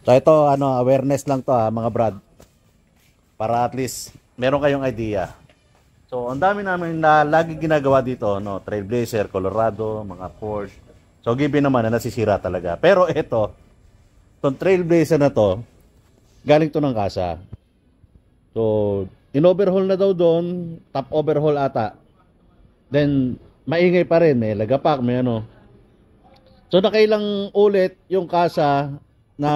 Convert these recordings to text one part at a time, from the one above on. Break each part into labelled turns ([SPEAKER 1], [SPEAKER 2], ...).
[SPEAKER 1] So ito, ano, awareness lang to mga brad. Para at least meron kayong idea. So, ang dami namin na lagi ginagawa dito, no, Trailblazer, Colorado, mga Porsche. So, given naman na nasisira talaga. Pero ito, itong Trailblazer na to, galing to ng kasa. So, in-overhaul na daw doon, top overhaul ata. Then, maingay pa rin, may lagapak, may ano. So, nakailang ulit yung kasa na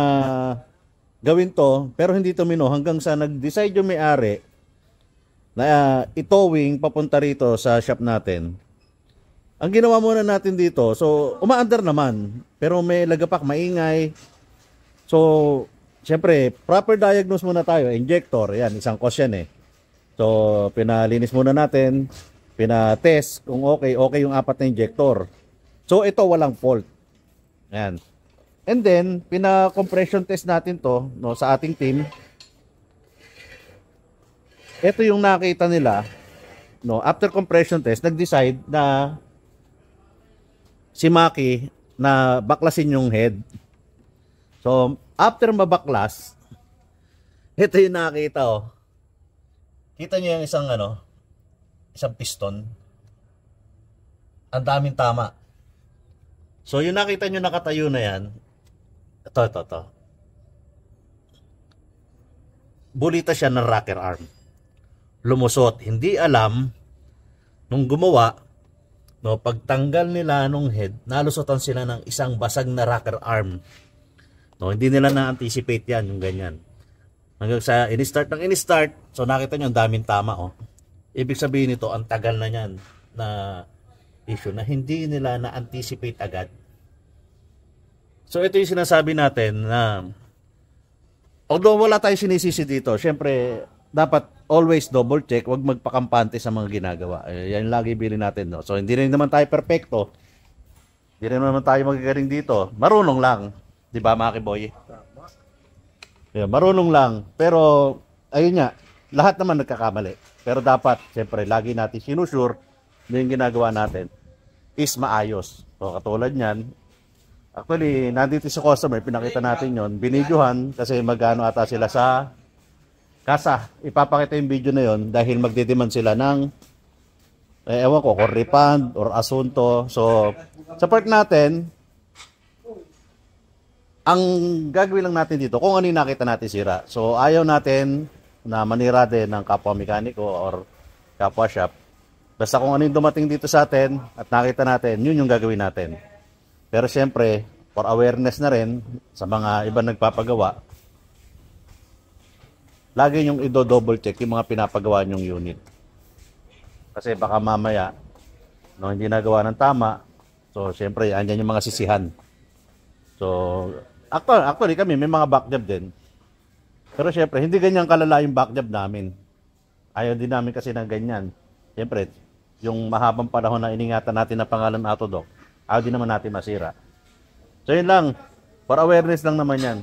[SPEAKER 1] gawin to, pero hindi tumino hanggang sa nag-decide yung may-ari na itowing papunta rito sa shop natin. Ang ginawa muna natin dito, so umaandar naman, pero may lagapak, maingay. So, syempre, proper diagnose muna tayo, injector, yan, isang cause yan eh. So, pinalinis muna natin, pinatest kung okay yung apat na injector. So, ito walang fault. Yan. And then, pina-compression test natin to, no, sa ating team. Ito yung nakita nila, no, after compression test, nag-decide na si Maki na baklasin yung head. So, after mabaklas, ito yung nakita, oh. Kita niyo yung isang, ano, isang piston. Ang daming tama. So, yung nakita niyo nakatayo na yan, ito. Bulita siya ng rocker arm. Lumusot, hindi alam nung gumawa, no, pagtanggal nila nung head, nalusotan sila ng isang basag na rocker arm. No, hindi nila na-anticipate yan, yung ganyan. Hanggang sa in-start, so nakita nyo ang daming tama, oh. Ibig sabihin nito, ang tagal na yan na issue na hindi nila na-anticipate agad. So ito yung sinasabi natin na although wala tayong sinisisi dito, syempre dapat always double check, wag magpakampante sa mga ginagawa. Yan lagi bilin natin, no. So hindi rin naman tayo perfecto. Hindi rin naman tayo magagaling dito. Marunong lang, 'di ba, Maki Boy? Yeah, marunong lang. Pero ayun nga, lahat naman nagkakamali. Pero dapat syempre lagi natin sinusure na yung ginagawa natin is maayos. So katulad niyan, actually nandito si customer, pinakita natin 'yon, binidyohan kasi magano ata sila sa kasa. Ipapakita yung video na yon dahil magdedemand sila ng ewan ko, or refund or asunto. So, sa part natin, ang gagawin lang natin dito, kung ano yung nakita natin sira. So, ayaw natin na manira din ng kapwa mekaniko or kapwa shop. Basta kung ano yung dumating dito sa atin at nakita natin, yun yung gagawin natin. Pero syempre, for awareness na rin sa mga ibang nagpapagawa, lagi nyong i-double check yung mga pinapagawa nyong unit. Kasi baka mamaya, no, hindi nagawa ng tama. So, syempre, andyan yung mga sisihan. So, actually kami, may mga back job din. Pero syempre, hindi ganyan kalala yung back job namin. Ayaw din namin kasi ng ganyan. Syempre, yung mahabang panahon na iningatan natin na pangalan Autodoc, ayaw din naman natin masira. So, yun lang. For awareness lang naman yan.